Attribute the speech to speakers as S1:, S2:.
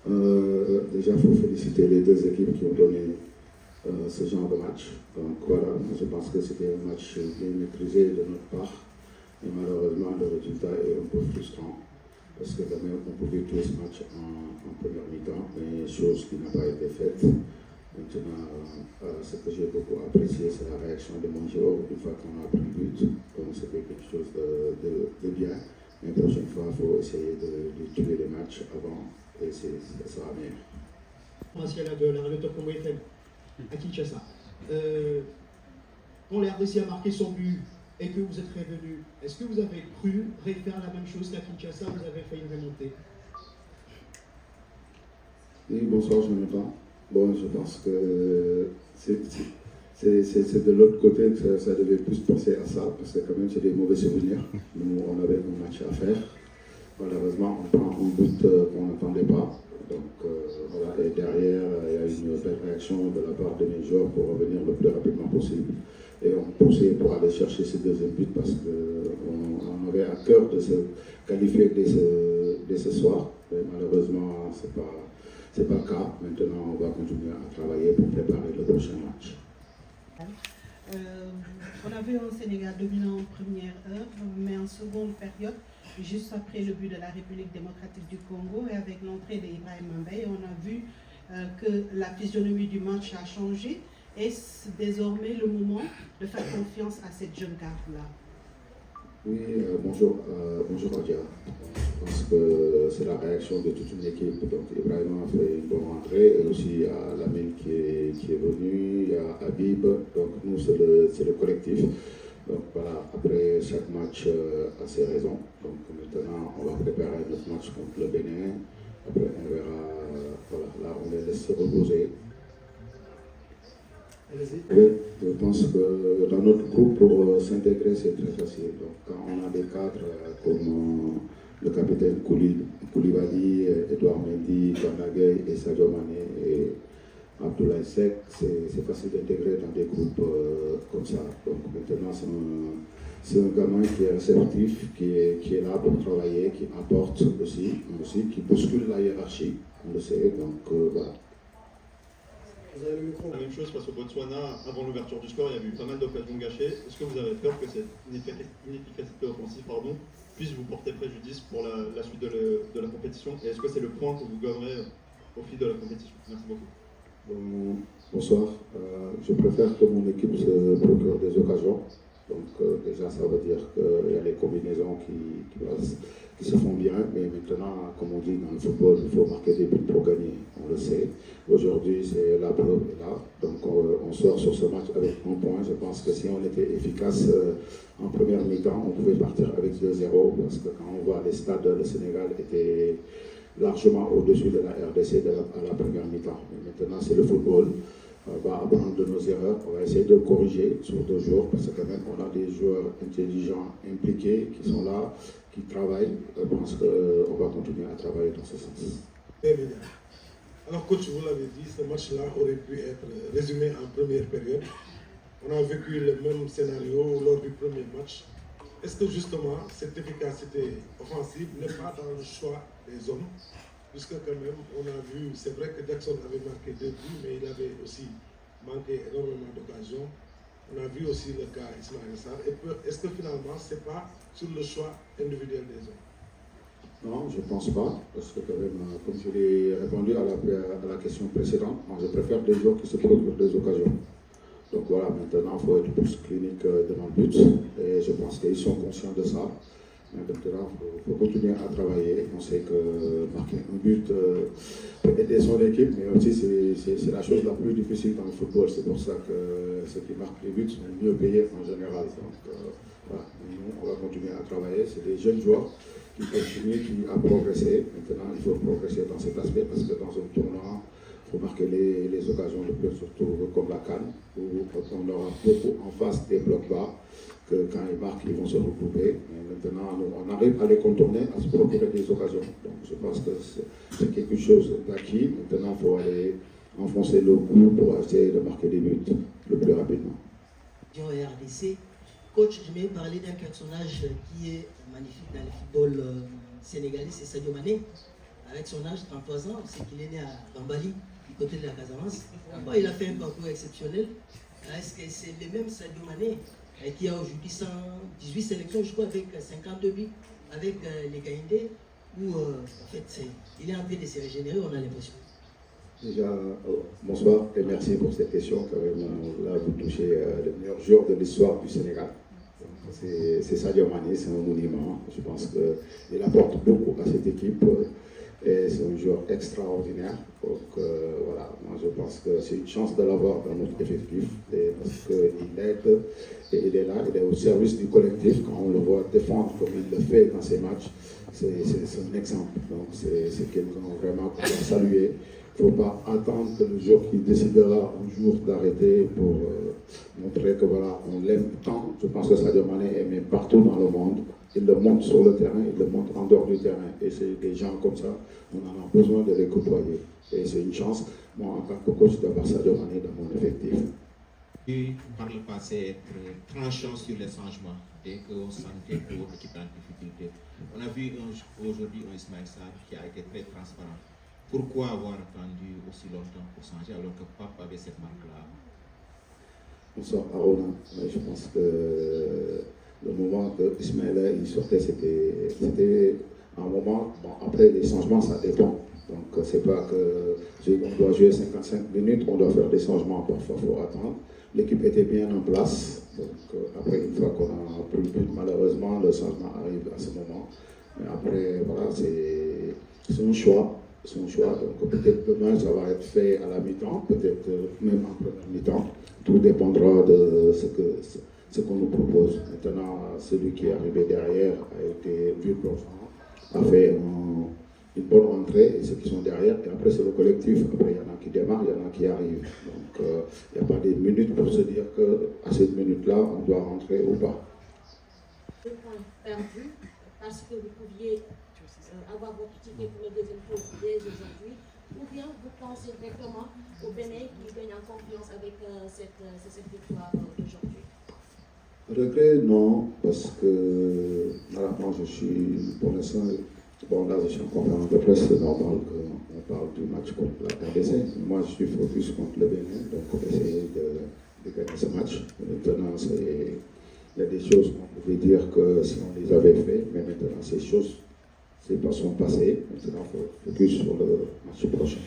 S1: Déjà, il faut féliciter les deux équipes qui ont donné ce genre de match. Donc voilà, je pense que c'était un match bien maîtrisé de notre part. Et malheureusement, le résultat est un peu frustrant. Parce que quand même, on pouvait jouer ce match en première mi-temps, mais chose qui n'a pas été faite. Maintenant, ce que j'ai beaucoup apprécié, c'est la réaction de Monjo une fois qu'on a pris le but. Donc c'était quelque chose de bien. Mais la prochaine fois, il faut essayer de tuer les matchs avant et ça sera meilleur.
S2: Martial de la radio Top Congo FM à Kinshasa. Quand la RDC a marqué son but et que vous êtes revenu, est-ce que vous avez cru refaire la même chose qu'à Kinshasa? Vous avez failli remonter?
S1: Oui, bonsoir, je m'entends. Bon, je pense que c'est de l'autre côté que ça devait plus penser à ça, parce que quand même c'est des mauvais souvenirs. Nous, on avait un match à faire. Malheureusement, on prend un but qu'on n'attendait pas. Donc voilà, et derrière, il y a une belle réaction de la part de mes joueurs pour revenir le plus rapidement possible. Et on poussait pour aller chercher ce deuxième but parce qu'on avait à cœur de se qualifier dès ce soir. Mais malheureusement, c'est pas le cas. Maintenant, on va continuer à travailler pour préparer le prochain match.
S3: On a vu un Sénégal dominant en première heure, mais en seconde période, juste après le but de la République démocratique du Congo et avec l'entrée d'Ibrahim Mbaye, on a vu que la physionomie du match a changé. Est-ce désormais le moment de faire confiance à cette jeune garde-là?
S1: Oui, bonjour Adia. Je pense que c'est la réaction de toute une équipe. Donc Ibrahim a fait une bonne rentrée et aussi il y a Lamine qui est venu, il y a Habib. Donc nous c'est le collectif. Donc voilà, après chaque match a ses raisons. Donc maintenant on va préparer notre match contre le Bénin. Après on verra, voilà, là on les laisse se reposer. Oui, je pense que dans notre groupe, pour s'intégrer, c'est très facile. Donc, quand on a des cadres comme le capitaine Koulibaly, Edouard Mendy, Kanagay et Sadio Mané et Abdoulaye Seck, c'est facile d'intégrer dans des groupes comme ça. Donc maintenant, c'est un gamin qui est réceptif, qui est là pour travailler, qui apporte aussi, qui bouscule la hiérarchie, on le sait. Donc voilà.
S4: Vous avez le micro. La même chose face au Botswana, avant l'ouverture du score, il y avait eu pas mal d'occasions gâchées. Est-ce que vous avez peur que cette inefficacité offensive puisse vous porter préjudice pour la suite de la compétition? Et est-ce que c'est le point que vous gommerez au fil de la compétition? Merci beaucoup.
S1: Bonsoir. Je préfère que mon équipe se procure des occasions. Donc déjà, ça veut dire qu'il y a les combinaisons qui se font bien, mais maintenant, comme on dit dans le football, il faut marquer des buts pour gagner, on le sait. Aujourd'hui, c'est la preuve est là, donc on sort sur ce match avec un point. Je pense que si on était efficace en première mi-temps, on pouvait partir avec 2-0, parce que quand on voit les stades, le Sénégal était largement au-dessus de la RDC à la première mi-temps. Maintenant, c'est le football. On va apprendre de nos erreurs, on va essayer de corriger sur 2 jours, parce que quand même on a des joueurs intelligents, impliqués, qui sont là, qui travaillent. Je pense qu'on va continuer à travailler dans ce sens.
S4: Très bien. Alors coach, vous l'avez dit, ce match-là aurait pu être résumé en première période. On a vécu le même scénario lors du premier match. Est-ce que justement cette efficacité offensive n'est pas dans le choix des hommes? Puisque quand même, on a vu, c'est vrai que Jackson avait marqué 2 buts, mais il avait aussi manqué énormément d'occasions. On a vu aussi le cas Ismaël Sarr. Est-ce que finalement, ce n'est pas sur le choix individuel des hommes?
S1: Non, je ne pense pas, parce que quand même, comme je l'ai répondu à la question précédente, moi, je préfère des joueurs qui se procurent des occasions. Donc voilà, maintenant, il faut être plus clinique devant le but, et je pense qu'ils sont conscients de ça. Mais maintenant, il faut continuer à travailler. On sait que marquer un but peut aider son équipe, mais aussi c'est la chose la plus difficile dans le football. C'est pour ça que ceux qui marquent les buts sont mieux payés en général. Donc voilà, nous, on va continuer à travailler. C'est des jeunes joueurs qui continuent à progresser. Maintenant, il faut progresser dans cet aspect parce que dans un tournoi, il faut marquer les occasions de plus, surtout comme la CAN, où on aura beaucoup en face des blocs bas. Que quand ils marquent, ils vont se regrouper. Mais maintenant, on arrive à les contourner, à se procurer des occasions. Donc je pense que c'est quelque chose d'acquis. Maintenant, il faut aller enfoncer le cou pour essayer de marquer des buts le plus rapidement.
S5: RDC, coach, je vais parler d'un personnage qui est magnifique dans le football sénégalais, c'est Sadio Mané. avec son âge, 33 ans, c'est qu'il est né à Bambali, du côté de la Casamance. Bon, il a fait un parcours exceptionnel. Est-ce que c'est le même Sadio Mané qui a aujourd'hui 118 sélections, je crois, avec 52 buts, avec les Gaïndés, où en fait, il est en train de se régénérer, on a l'impression.
S1: Déjà, bonsoir et merci pour cette question. Quand même, là, vous touchez le meilleur joueur de l'histoire du Sénégal. C'est Sadio Mané, c'est un monument. Je pense qu'il apporte beaucoup à cette équipe. Et c'est un joueur extraordinaire. Donc voilà, moi je pense que c'est une chance de l'avoir dans notre effectif. Parce qu'il aide et il est là, il est au service du collectif. Quand on le voit défendre comme il le fait dans ses matchs, c'est un exemple. Donc c'est quelqu'un vraiment qu'on doit saluer. Il ne faut pas attendre que le jour qui décidera un jour d'arrêter pour montrer que voilà, on l'aime tant. Je pense que Sadio Mané est aimé partout dans le monde. Il le montre sur le terrain, il le montre en dehors du terrain. Et c'est des gens comme ça, on en a besoin de les côtoyer. Et c'est une chance, moi, en tant que coach, d'avoir Sadio Mané dans mon effectif.
S6: Et par le passé, être tranchant sur les changements dès qu'on sentait que l'équipe en difficulté. On a vu aujourd'hui un Ismaël Sarr qui a été très transparent. Pourquoi avoir attendu aussi longtemps pour changer alors que Pape avait cette marque-là?
S1: Bonsoir Arona. Je pense que le moment que Ismaël il sortait, c'était un moment, bon, après les changements ça dépend. Donc c'est pas que on doit jouer 55 minutes, on doit faire des changements, parfois il faut attendre. L'équipe était bien en place, donc après une fois qu'on a pris le but, malheureusement le changement arrive à ce moment. Mais après voilà, c'est un choix. Son choix, donc peut-être demain ça va être fait à la mi-temps, peut-être même en première mi-temps. Tout dépendra de ce qu'on nous propose. Maintenant, celui qui est arrivé derrière a été vu profond, a fait une bonne entrée, et ceux qui sont derrière, et après c'est le collectif. Après il y en a qui démarrent, il y en a qui arrivent. Donc il n'y a pas des minutes pour se dire qu'à cette minute-là, on doit rentrer ou pas.
S7: Le point perdu, parce que vous pouviez avoir votre ticket pour le deuxième tour dès aujourd'hui, ou bien vous pensez directement au Bénin qui gagne en confiance avec cette victoire d'aujourd'hui?
S1: Regret, non, parce que voilà, moi je suis, pour l'instant, bon là je suis en conférence de presse, c'est normal qu'on parle du match contre la RDC. Moi je suis focus contre le Bénin, donc on va essayer de gagner ce match. Maintenant, il y a des choses qu'on pouvait dire que si on les avait fait, mais maintenant ces choses, c'est pas son passé. Maintenant, il faut focus sur le match prochain.